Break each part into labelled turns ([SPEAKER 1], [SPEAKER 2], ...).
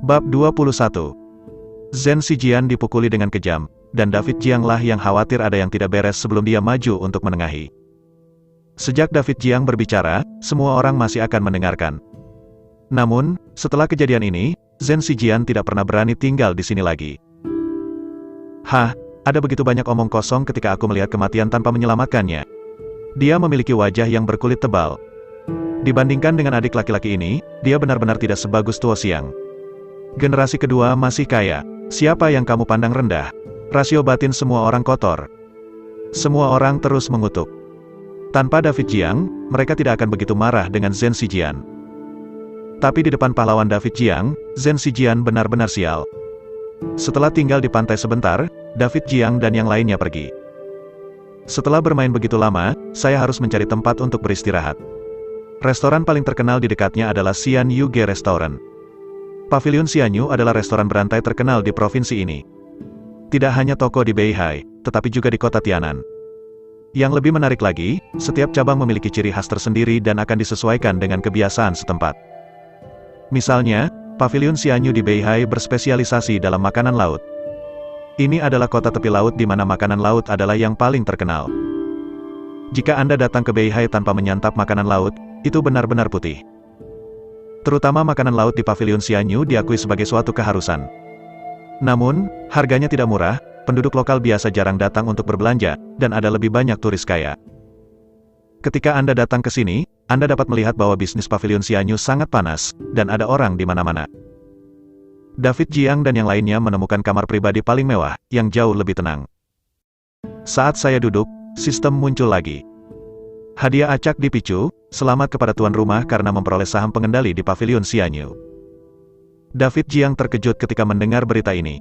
[SPEAKER 1] Bab 21. Zhen Zijian dipukuli dengan kejam, dan David Jiang lah yang khawatir ada yang tidak beres sebelum dia maju untuk menengahi. Sejak David Jiang berbicara, semua orang masih akan mendengarkan. Namun, setelah kejadian ini, Zhen Zijian tidak pernah berani tinggal di sini lagi. Ada begitu banyak omong kosong ketika aku melihat kematian tanpa menyelamatkannya. Dia memiliki wajah yang berkulit tebal. Dibandingkan dengan adik laki-laki ini, dia benar-benar tidak sebagus Tuo Xiang. Generasi kedua masih kaya. Siapa yang kamu pandang rendah? Rasio batin semua orang kotor. Semua orang terus mengutuk. Tanpa David Jiang, mereka tidak akan begitu marah dengan Zhen Zijian. Tapi di depan pahlawan David Jiang, Zhen Zijian benar-benar sial. Setelah tinggal di pantai sebentar, David Jiang dan yang lainnya pergi. Setelah bermain begitu lama, saya harus mencari tempat untuk beristirahat. Restoran paling terkenal di dekatnya adalah Xian Yu Ge Restaurant. Pavilion Xianyu adalah restoran berantai terkenal di provinsi ini. Tidak hanya toko di Beihai, tetapi juga di kota Tianan. Yang lebih menarik lagi, setiap cabang memiliki ciri khas tersendiri dan akan disesuaikan dengan kebiasaan setempat. Misalnya, Pavilion Xianyu di Beihai berspesialisasi dalam makanan laut. Ini adalah kota tepi laut di mana makanan laut adalah yang paling terkenal. Jika Anda datang ke Beihai tanpa menyantap makanan laut, itu benar-benar putih. Terutama makanan laut di Pavilion Xianyu diakui sebagai suatu keharusan. Namun, harganya tidak murah, penduduk lokal biasa jarang datang untuk berbelanja, dan ada lebih banyak turis kaya. Ketika Anda datang ke sini, Anda dapat melihat bahwa bisnis Pavilion Xianyu sangat panas, dan ada orang di mana-mana. David Jiang dan yang lainnya menemukan kamar pribadi paling mewah, yang jauh lebih tenang. Saat saya duduk, sistem muncul lagi. Hadiah acak dipicu, selamat kepada tuan rumah karena memperoleh saham pengendali di Pavilion Xianyu. David Jiang terkejut ketika mendengar berita ini.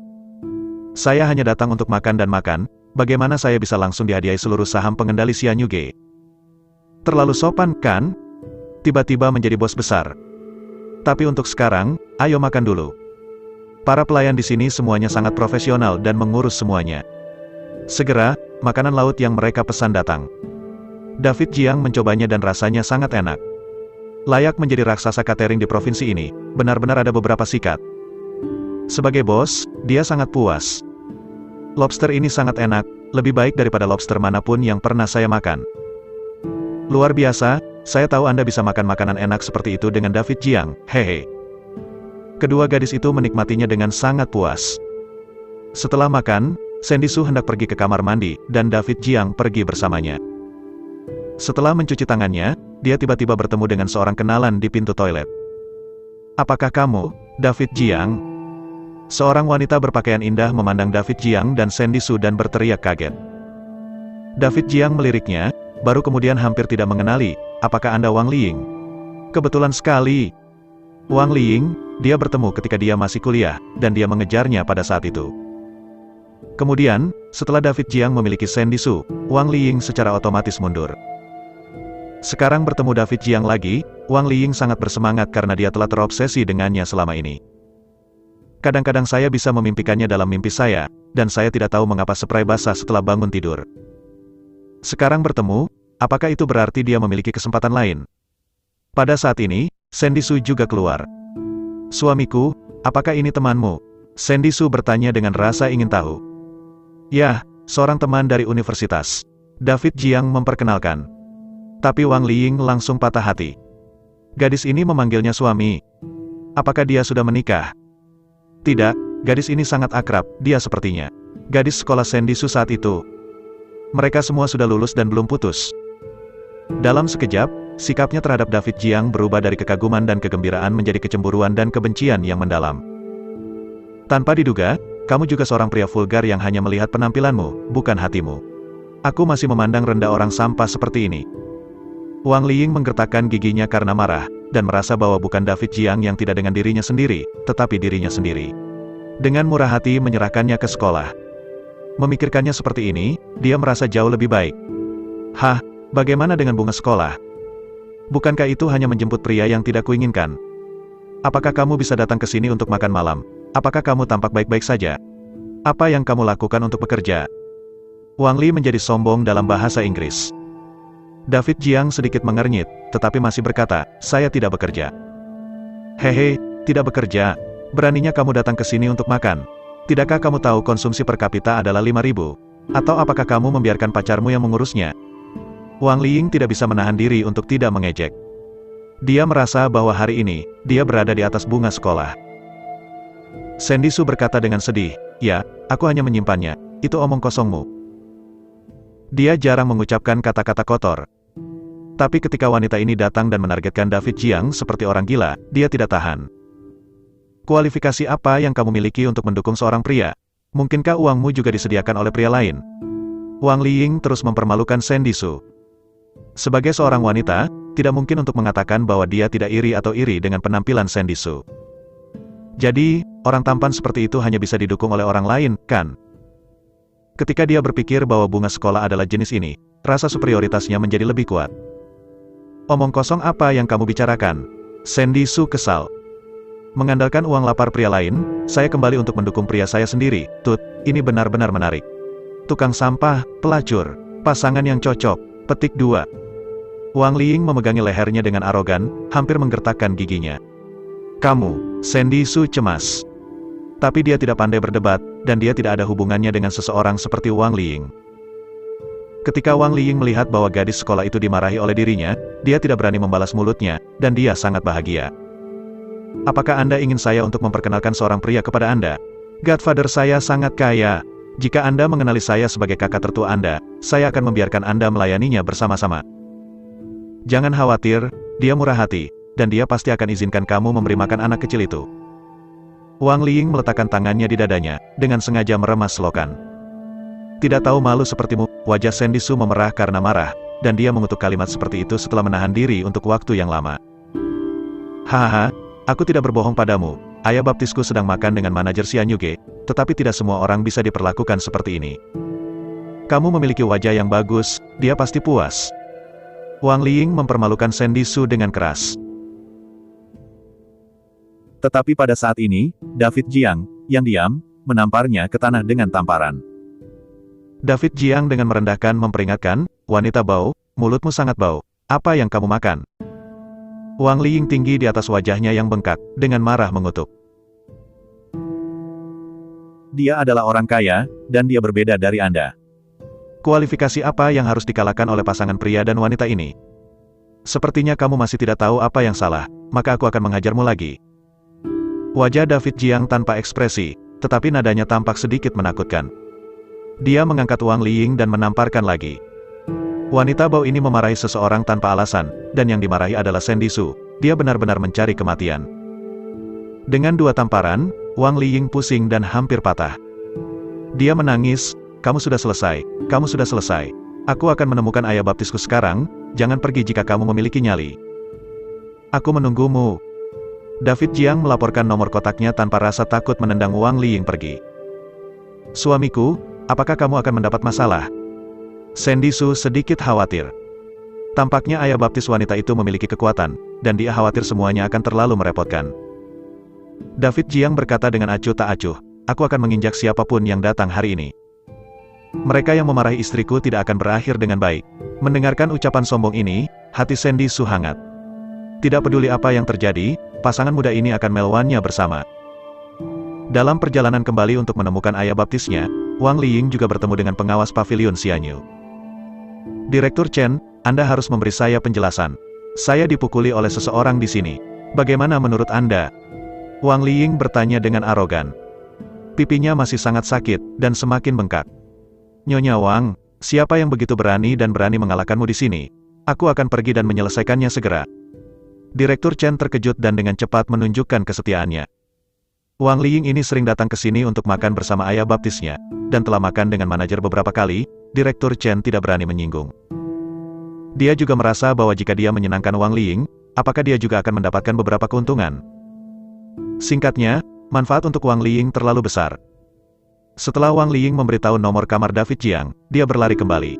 [SPEAKER 1] Saya hanya datang untuk makan dan makan, bagaimana saya bisa langsung dihadiahi seluruh saham pengendali Xianyu Ge? Terlalu sopan, kan? Tiba-tiba menjadi bos besar. Tapi untuk sekarang, ayo makan dulu. Para pelayan di sini semuanya sangat profesional dan mengurus semuanya. Segera, makanan laut yang mereka pesan datang. David Jiang mencobanya dan rasanya sangat enak. Layak menjadi raksasa catering di provinsi ini, benar-benar ada beberapa sikat. Sebagai bos, dia sangat puas. Lobster ini sangat enak, lebih baik daripada lobster manapun yang pernah saya makan. Luar biasa, saya tahu Anda bisa makan makanan enak seperti itu dengan David Jiang, hehe. Kedua gadis itu menikmatinya dengan sangat puas. Setelah makan, Sandy Su hendak pergi ke kamar mandi, dan David Jiang pergi bersamanya. Setelah mencuci tangannya, dia tiba-tiba bertemu dengan seorang kenalan di pintu toilet. Apakah kamu, David Jiang? Seorang wanita berpakaian indah memandang David Jiang dan Sandy Su dan berteriak kaget. David Jiang meliriknya, baru kemudian hampir tidak mengenali, apakah Anda Wang Liying? Kebetulan sekali. Wang Liying, dia bertemu ketika dia masih kuliah, dan dia mengejarnya pada saat itu. Kemudian, setelah David Jiang memiliki Sandy Su, Wang Liying secara otomatis mundur. Sekarang bertemu David Jiang lagi, Wang Liying sangat bersemangat karena dia telah terobsesi dengannya selama ini. Kadang-kadang saya bisa memimpikannya dalam mimpi saya, dan saya tidak tahu mengapa spray basah setelah bangun tidur. Sekarang bertemu, apakah itu berarti dia memiliki kesempatan lain? Pada saat ini, Sandy Su juga keluar. Suamiku, apakah ini temanmu? Sandy Su bertanya dengan rasa ingin tahu. Ya, seorang teman dari universitas. David Jiang memperkenalkan. Tapi Wang Liying langsung patah hati. Gadis ini memanggilnya suami. Apakah dia sudah menikah? Tidak, gadis ini sangat akrab, dia sepertinya gadis sekolah Sandy Su saat itu. Mereka semua sudah lulus dan belum putus. Dalam sekejap, sikapnya terhadap David Jiang berubah dari kekaguman dan kegembiraan menjadi kecemburuan dan kebencian yang mendalam. Tanpa diduga, kamu juga seorang pria vulgar yang hanya melihat penampilanmu, bukan hatimu. Aku masih memandang rendah orang sampah seperti ini. Wang Liying menggertakkan giginya karena marah, dan merasa bahwa bukan David Jiang yang tidak dengan dirinya sendiri, tetapi dirinya sendiri. Dengan murah hati menyerahkannya ke sekolah. Memikirkannya seperti ini, dia merasa jauh lebih baik. Bagaimana dengan bunga sekolah? Bukankah itu hanya menjemput pria yang tidak kuinginkan? Apakah kamu bisa datang ke sini untuk makan malam? Apakah kamu tampak baik-baik saja? Apa yang kamu lakukan untuk bekerja? Wang Li menjadi sombong dalam bahasa Inggris. David Jiang sedikit mengernyit, tetapi masih berkata, saya tidak bekerja. Hehe, tidak bekerja. Beraninya kamu datang ke sini untuk makan. Tidakkah kamu tahu konsumsi per kapita adalah 5.000? Atau apakah kamu membiarkan pacarmu yang mengurusnya? Wang Liying tidak bisa menahan diri untuk tidak mengejek. Dia merasa bahwa hari ini, dia berada di atas bunga sekolah. Sandy Su berkata dengan sedih, "Ya, aku hanya menyimpannya, itu omong kosongmu." Dia jarang mengucapkan kata-kata kotor. Tapi ketika wanita ini datang dan menargetkan David Jiang seperti orang gila, dia tidak tahan. Kualifikasi apa yang kamu miliki untuk mendukung seorang pria? Mungkinkah uangmu juga disediakan oleh pria lain? Wang Liying terus mempermalukan Sandy Su. Sebagai seorang wanita, tidak mungkin untuk mengatakan bahwa dia tidak iri atau iri dengan penampilan Sandy Su. Jadi, orang tampan seperti itu hanya bisa didukung oleh orang lain, kan? Ketika dia berpikir bahwa bunga sekolah adalah jenis ini, rasa superioritasnya menjadi lebih kuat. Omong kosong apa yang kamu bicarakan? Sandy Su kesal. Mengandalkan uang lapar pria lain, saya kembali untuk mendukung pria saya sendiri. Tut, ini benar-benar menarik. Tukang sampah, pelacur, pasangan yang cocok. Petik 2. Wang Liying memegangi lehernya dengan arogan, hampir menggertakkan giginya. Kamu, Sandy Su cemas. Tapi dia tidak pandai berdebat, dan dia tidak ada hubungannya dengan seseorang seperti Wang Liying. Ketika Wang Liying melihat bahwa gadis sekolah itu dimarahi oleh dirinya, dia tidak berani membalas mulutnya, dan dia sangat bahagia. Apakah Anda ingin saya untuk memperkenalkan seorang pria kepada Anda? Godfather saya sangat kaya. Jika Anda mengenali saya sebagai kakak tertua Anda, saya akan membiarkan Anda melayaninya bersama-sama. Jangan khawatir, dia murah hati, dan dia pasti akan izinkan kamu memberi makan anak kecil itu. Wang Liying meletakkan tangannya di dadanya, dengan sengaja meremas selokan. Tidak tahu malu sepertimu, wajah Sandy Su memerah karena marah, dan dia mengutuk kalimat seperti itu setelah menahan diri untuk waktu yang lama. Hahaha, aku tidak berbohong padamu, ayah baptisku sedang makan dengan manajer Xianyuge, tetapi tidak semua orang bisa diperlakukan seperti ini. Kamu memiliki wajah yang bagus, dia pasti puas. Wang Liying mempermalukan Sandy Su dengan keras. Tetapi pada saat ini, David Jiang, yang diam, menamparnya ke tanah dengan tamparan. David Jiang dengan merendahkan memperingatkan, wanita bau, mulutmu sangat bau, apa yang kamu makan? Wang Liying tinggi di atas wajahnya yang bengkak, dengan marah mengutuk. Dia adalah orang kaya, dan dia berbeda dari Anda. Kualifikasi apa yang harus dikalahkan oleh pasangan pria dan wanita ini? Sepertinya kamu masih tidak tahu apa yang salah, maka aku akan menghajarmu lagi. Wajah David Jiang tanpa ekspresi, tetapi nadanya tampak sedikit menakutkan. Dia mengangkat Wang Liying dan menamparkan lagi. Wanita bau ini memarahi seseorang tanpa alasan, dan yang dimarahi adalah Sandy Su. Dia benar-benar mencari kematian. Dengan dua tamparan, Wang Liying pusing dan hampir patah. Dia menangis, kamu sudah selesai, kamu sudah selesai. Aku akan menemukan ayah baptisku sekarang, jangan pergi jika kamu memiliki nyali. Aku menunggumu. David Jiang melaporkan nomor kotaknya tanpa rasa takut menendang Wang Liying pergi. Suamiku, apakah kamu akan mendapat masalah? Sandy Su sedikit khawatir. Tampaknya ayah baptis wanita itu memiliki kekuatan, dan dia khawatir semuanya akan terlalu merepotkan. David Jiang berkata dengan acuh tak acuh, aku akan menginjak siapapun yang datang hari ini. Mereka yang memarahi istriku tidak akan berakhir dengan baik. Mendengarkan ucapan sombong ini, hati Sandy Su hangat. Tidak peduli apa yang terjadi, pasangan muda ini akan melawannya bersama. Dalam perjalanan kembali untuk menemukan ayah baptisnya, Wang Liying juga bertemu dengan pengawas pavilion Xianyu. Direktur Chen, Anda harus memberi saya penjelasan. Saya dipukuli oleh seseorang di sini. Bagaimana menurut Anda? Wang Liying bertanya dengan arogan. Pipinya masih sangat sakit, dan semakin bengkak. Nyonya Wang, siapa yang begitu berani dan berani mengalahkanmu di sini? Aku akan pergi dan menyelesaikannya segera. Direktur Chen terkejut dan dengan cepat menunjukkan kesetiaannya. Wang Liying ini sering datang ke sini untuk makan bersama ayah baptisnya, dan telah makan dengan manajer beberapa kali, Direktur Chen tidak berani menyinggung. Dia juga merasa bahwa jika dia menyenangkan Wang Liying, apakah dia juga akan mendapatkan beberapa keuntungan? Singkatnya, manfaat untuk Wang Liying terlalu besar. Setelah Wang Liying memberitahu nomor kamar David Jiang, dia berlari kembali.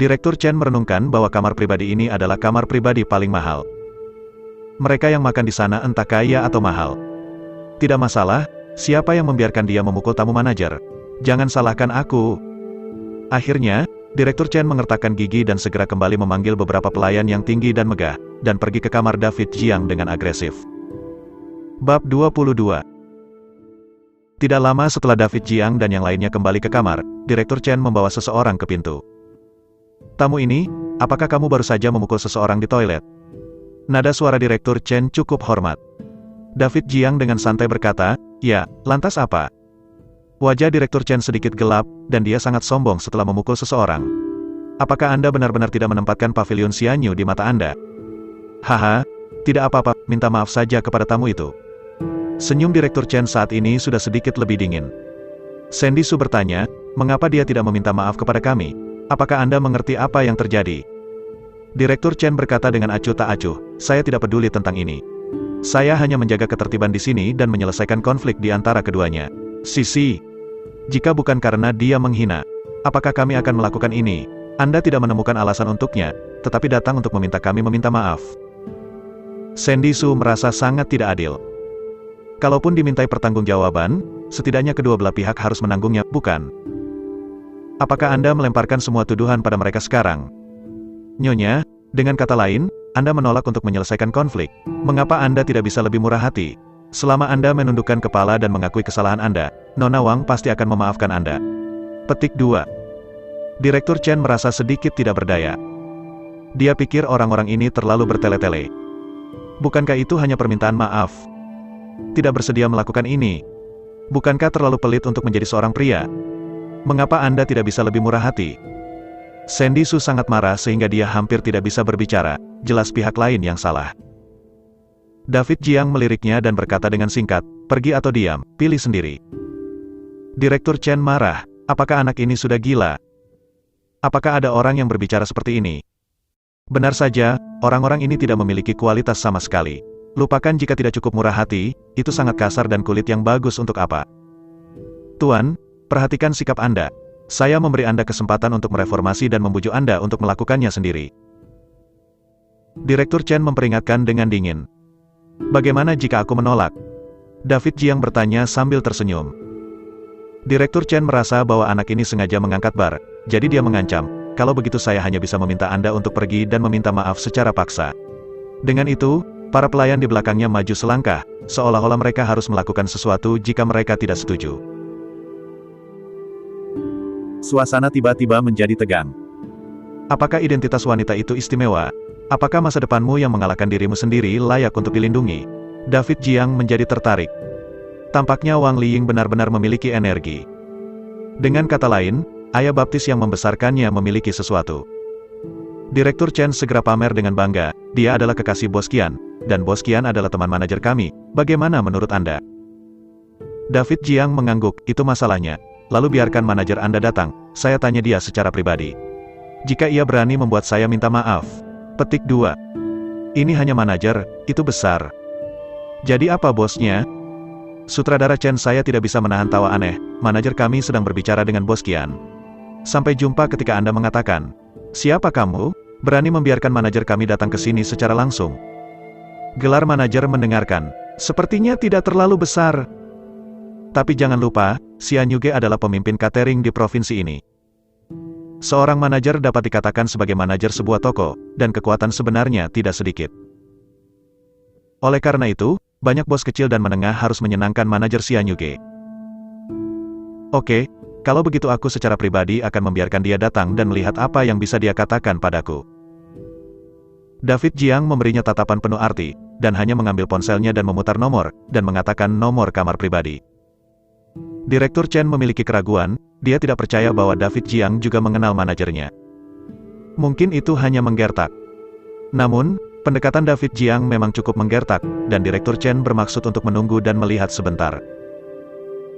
[SPEAKER 1] Direktur Chen merenungkan bahwa kamar pribadi ini adalah kamar pribadi paling mahal. Mereka yang makan di sana entah kaya atau mahal. Tidak masalah, siapa yang membiarkan dia memukul tamu manajer? Jangan salahkan aku. Akhirnya, Direktur Chen mengertakkan gigi dan segera kembali memanggil beberapa pelayan yang tinggi dan megah, dan pergi ke kamar David Jiang dengan agresif. Bab 22. Tidak lama setelah David Jiang dan yang lainnya kembali ke kamar, Direktur Chen membawa seseorang ke pintu. "Tamu ini, apakah kamu baru saja memukul seseorang di toilet?" Nada suara Direktur Chen cukup hormat. David Jiang dengan santai berkata, "Ya, lantas apa?" Wajah Direktur Chen sedikit gelap, dan dia sangat sombong setelah memukul seseorang. "Apakah Anda benar-benar tidak menempatkan pavilion Xianyu di mata Anda?" "Haha, tidak apa-apa, minta maaf saja kepada tamu itu." Senyum Direktur Chen saat ini sudah sedikit lebih dingin. Sandy Su bertanya, "Mengapa dia tidak meminta maaf kepada kami? Apakah Anda mengerti apa yang terjadi?" Direktur Chen berkata dengan acuh tak acuh, "Saya tidak peduli tentang ini. Saya hanya menjaga ketertiban di sini dan menyelesaikan konflik di antara keduanya. Sisi, jika bukan karena dia menghina, apakah kami akan melakukan ini? Anda tidak menemukan alasan untuknya, tetapi datang untuk meminta kami meminta maaf." Sandy Su merasa sangat tidak adil. Kalaupun dimintai pertanggungjawaban, setidaknya kedua belah pihak harus menanggungnya, bukan? "Apakah Anda melemparkan semua tuduhan pada mereka sekarang?" "Nyonya, dengan kata lain, Anda menolak untuk menyelesaikan konflik. Mengapa Anda tidak bisa lebih murah hati? Selama Anda menundukkan kepala dan mengakui kesalahan Anda, Nona Wang pasti akan memaafkan Anda." Petik 2. Direktur Chen merasa sedikit tidak berdaya. Dia pikir orang-orang ini terlalu bertele-tele. Bukankah itu hanya permintaan maaf? Tidak bersedia melakukan ini. Bukankah terlalu pelit untuk menjadi seorang pria? Mengapa Anda tidak bisa lebih murah hati? Sandy Su sangat marah sehingga dia hampir tidak bisa berbicara, jelas pihak lain yang salah. David Jiang meliriknya dan berkata dengan singkat, "Pergi atau diam, pilih sendiri." Direktur Chen marah, "Apakah anak ini sudah gila? Apakah ada orang yang berbicara seperti ini?" Benar saja, orang-orang ini tidak memiliki kualitas sama sekali. Lupakan jika tidak cukup murah hati, itu sangat kasar dan kulit yang bagus untuk apa? "Tuan, perhatikan sikap Anda. Saya memberi Anda kesempatan untuk mereformasi dan membujuk Anda untuk melakukannya sendiri." Direktur Chen memperingatkan dengan dingin. "Bagaimana jika aku menolak?" David Jiang bertanya sambil tersenyum. Direktur Chen merasa bahwa anak ini sengaja mengangkat bar, jadi dia mengancam, "Kalau begitu saya hanya bisa meminta Anda untuk pergi dan meminta maaf secara paksa." Dengan itu, para pelayan di belakangnya maju selangkah, seolah-olah mereka harus melakukan sesuatu jika mereka tidak setuju. Suasana tiba-tiba menjadi tegang. Apakah identitas wanita itu istimewa? Apakah masa depanmu yang mengalahkan dirimu sendiri layak untuk dilindungi? David Jiang menjadi tertarik. Tampaknya Wang Liying benar-benar memiliki energi. Dengan kata lain, ayah baptis yang membesarkannya memiliki sesuatu. Direktur Chen segera pamer dengan bangga, "Dia adalah kekasih Bos Qian, dan Bos Qian adalah teman manajer kami. Bagaimana menurut Anda?" David Jiang mengangguk, "Itu masalahnya. Lalu biarkan manajer Anda datang, saya tanya dia secara pribadi. Jika ia berani membuat saya minta maaf." Petik 2. Ini hanya manajer, itu besar. Jadi apa bosnya? Sutradara Chen, saya tidak bisa menahan tawa aneh, manajer kami sedang berbicara dengan Bos Qian. Sampai jumpa ketika Anda mengatakan, "Siapa kamu? Berani membiarkan manajer kami datang ke sini secara langsung?" Gelar manajer mendengarkan, "Sepertinya tidak terlalu besar. Tapi jangan lupa, Xian Yuge adalah pemimpin catering di provinsi ini." Seorang manajer dapat dikatakan sebagai manajer sebuah toko, dan kekuatan sebenarnya tidak sedikit. Oleh karena itu, banyak bos kecil dan menengah harus menyenangkan manajer Xian Yuge. "Oke, kalau begitu aku secara pribadi akan membiarkan dia datang dan melihat apa yang bisa dia katakan padaku." David Jiang memberinya tatapan penuh arti, dan hanya mengambil ponselnya dan memutar nomor, dan mengatakan nomor kamar pribadi. Direktur Chen memiliki keraguan, dia tidak percaya bahwa David Jiang juga mengenal manajernya. Mungkin itu hanya menggertak. Namun, pendekatan David Jiang memang cukup menggertak, dan Direktur Chen bermaksud untuk menunggu dan melihat sebentar.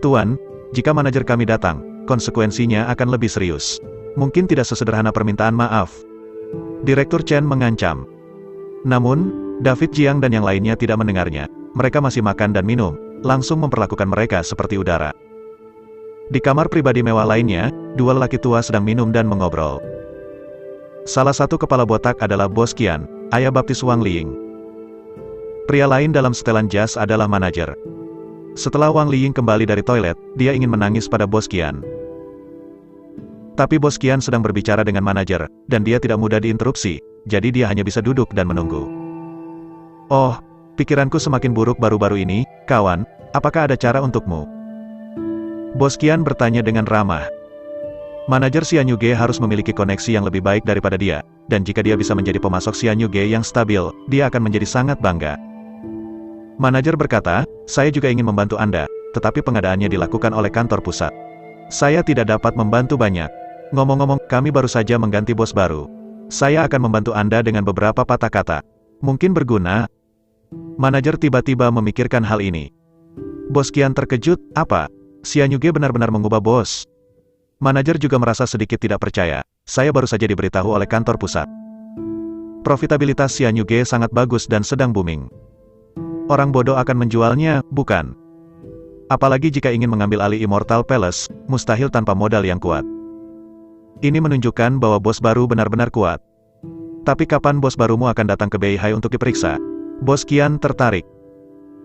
[SPEAKER 1] "Tuan, jika manajer kami datang, konsekuensinya akan lebih serius. Mungkin tidak sesederhana permintaan maaf." Direktur Chen mengancam. Namun, David Jiang dan yang lainnya tidak mendengarnya. Mereka masih makan dan minum, langsung memperlakukan mereka seperti udara. Di kamar pribadi mewah lainnya, dua lelaki tua sedang minum dan mengobrol. Salah satu kepala botak adalah Bos Qian, ayah baptis Wang Liying. Pria lain dalam setelan jas adalah manajer. Setelah Wang Liying kembali dari toilet, dia ingin menangis pada Bos Qian. Tapi Bos Qian sedang berbicara dengan manajer, dan dia tidak mudah diinterupsi, jadi dia hanya bisa duduk dan menunggu. "Oh, Pikiranku semakin buruk baru-baru ini, kawan, apakah ada cara untukmu? Bos Qian bertanya dengan ramah. Manajer Xianyuge harus memiliki koneksi yang lebih baik daripada dia, dan jika dia bisa menjadi pemasok Xianyuge yang stabil, dia akan menjadi sangat bangga. Manajer berkata, saya juga ingin membantu Anda, tetapi pengadaannya dilakukan oleh kantor pusat. Saya tidak dapat membantu banyak. Ngomong-ngomong, kami baru saja mengganti bos baru. Saya akan membantu Anda dengan beberapa patah kata. Mungkin berguna. Manajer tiba-tiba memikirkan hal ini. Bos Qian terkejut, apa? Xianyuge benar-benar mengubah bos. Manajer juga merasa sedikit tidak percaya. Saya baru saja diberitahu oleh kantor pusat. Profitabilitas Xianyuge sangat bagus dan sedang booming. Orang bodoh akan menjualnya, bukan? Apalagi jika ingin mengambil alih Immortal Palace, mustahil tanpa modal yang kuat. Ini menunjukkan bahwa bos baru benar-benar kuat. Tapi kapan bos barumu akan datang ke Beihai untuk diperiksa? Bos Qian tertarik.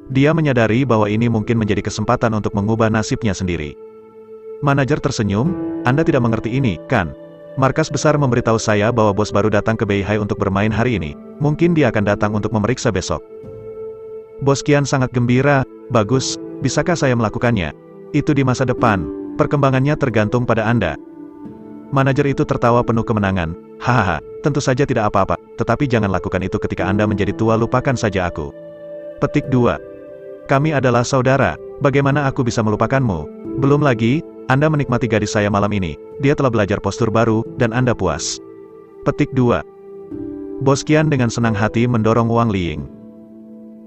[SPEAKER 1] Dia menyadari bahwa ini mungkin menjadi kesempatan untuk mengubah nasibnya sendiri. Manajer tersenyum, Anda tidak mengerti ini, kan? Markas besar memberitahu saya bahwa bos baru datang ke Beihai untuk bermain hari ini. Mungkin dia akan datang untuk memeriksa besok. Bos Qian sangat gembira, bagus, bisakah saya melakukannya? Itu di masa depan, perkembangannya tergantung pada Anda. Manajer itu tertawa penuh kemenangan, hahaha, tentu saja tidak apa-apa, tetapi jangan lakukan itu ketika Anda menjadi tua, lupakan saja aku. Petik 2. Kami adalah saudara, bagaimana aku bisa melupakanmu? Belum lagi, Anda menikmati gadis saya malam ini, dia telah belajar postur baru, dan Anda puas. Petik 2. Bos Qian dengan senang hati mendorong Wang Liying.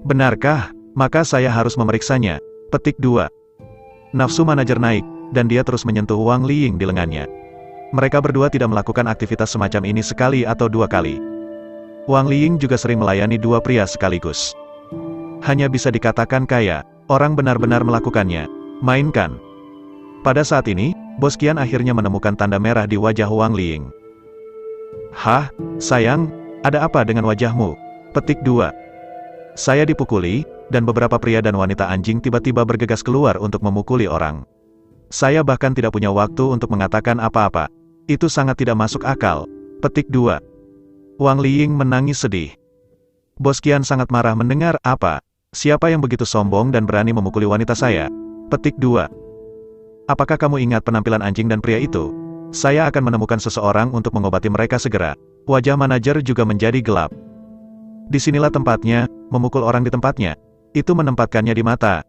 [SPEAKER 1] Benarkah? Maka saya harus memeriksanya. Petik 2. Nafsu manajer naik, dan dia terus menyentuh Wang Liying di lengannya. Mereka berdua tidak melakukan aktivitas semacam ini sekali atau dua kali. Wang Liying juga sering melayani dua pria sekaligus. Hanya bisa dikatakan kaya, orang benar-benar melakukannya. Mainkan. Pada saat ini, Bos Qian akhirnya menemukan tanda merah di wajah Wang Liying. Hah, sayang, ada apa dengan wajahmu? Petik 2. Saya dipukuli, dan beberapa pria dan wanita anjing tiba-tiba bergegas keluar untuk memukuli orang. Saya bahkan tidak punya waktu untuk mengatakan apa-apa. Itu sangat tidak masuk akal. Petik 2. Wang Liying menangis sedih. Bos Qian sangat marah mendengar, apa? Siapa yang begitu sombong dan berani memukuli wanita saya? Petik 2. Apakah kamu ingat penampilan anjing dan pria itu? Saya akan menemukan seseorang untuk mengobati mereka segera. Wajah manajer juga menjadi gelap. Disinilah tempatnya, memukul orang di tempatnya. Itu menempatkannya di mata.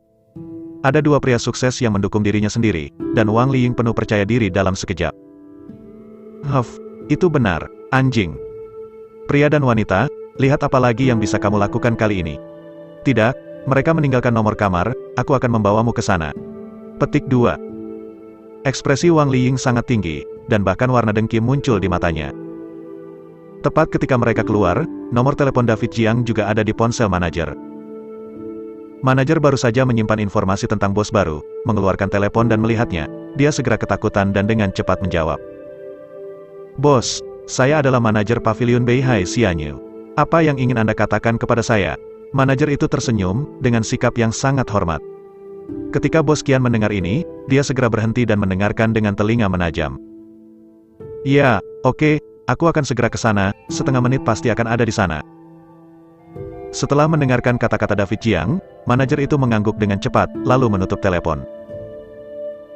[SPEAKER 1] Ada dua pria sukses yang mendukung dirinya sendiri, dan Wang Liying penuh percaya diri dalam sekejap. Huff, itu benar, anjing. Pria dan wanita, lihat apa lagi yang bisa kamu lakukan kali ini. Tidak, mereka meninggalkan nomor kamar, aku akan membawamu ke sana. Petik 2. Ekspresi Wang Liying sangat tinggi, dan bahkan warna dengki muncul di matanya. Tepat ketika mereka keluar, nomor telepon David Jiang juga ada di ponsel manajer. Manajer baru saja menyimpan informasi tentang bos baru, mengeluarkan telepon dan melihatnya. Dia segera ketakutan dan dengan cepat menjawab. Bos, saya adalah manajer pavilion Beihai Xianyu. Apa yang ingin Anda katakan kepada saya? Manajer itu tersenyum, dengan sikap yang sangat hormat. Ketika Bos Qian mendengar ini, dia segera berhenti dan mendengarkan dengan telinga menajam. Ya, oke, aku akan segera ke sana, setengah menit pasti akan ada di sana. Setelah mendengarkan kata-kata David Jiang, manajer itu mengangguk dengan cepat, lalu menutup telepon.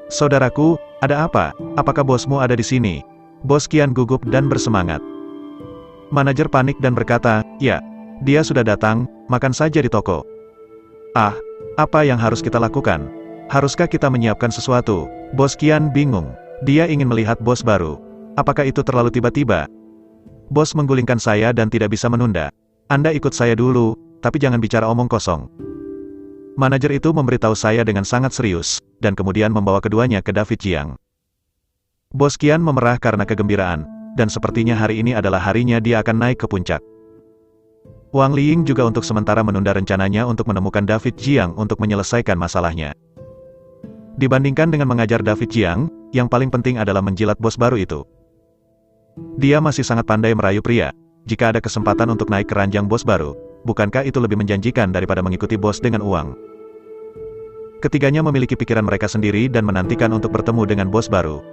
[SPEAKER 1] Saudaraku, ada apa? Apakah bosmu ada di sini? Bos Qian gugup dan bersemangat. Manajer panik dan berkata, ya, dia sudah datang, makan saja di toko. Ah, apa yang harus kita lakukan? Haruskah kita menyiapkan sesuatu? Bos Qian bingung. Dia ingin melihat bos baru. Apakah itu terlalu tiba-tiba? Bos menggulingkan saya dan tidak bisa menunda. Anda ikut saya dulu, tapi jangan bicara omong kosong. Manajer itu memberitahu saya dengan sangat serius, dan kemudian membawa keduanya ke David Jiang. Bos Qian memerah karena kegembiraan, dan sepertinya hari ini adalah harinya dia akan naik ke puncak. Wang Liying juga untuk sementara menunda rencananya untuk menemukan David Jiang untuk menyelesaikan masalahnya. Dibandingkan dengan mengajar David Jiang, yang paling penting adalah menjilat bos baru itu. Dia masih sangat pandai merayu pria. Jika ada kesempatan untuk naik ke ranjang bos baru, bukankah itu lebih menjanjikan daripada mengikuti bos dengan uang? Ketiganya memiliki pikiran mereka sendiri dan menantikan untuk bertemu dengan bos baru.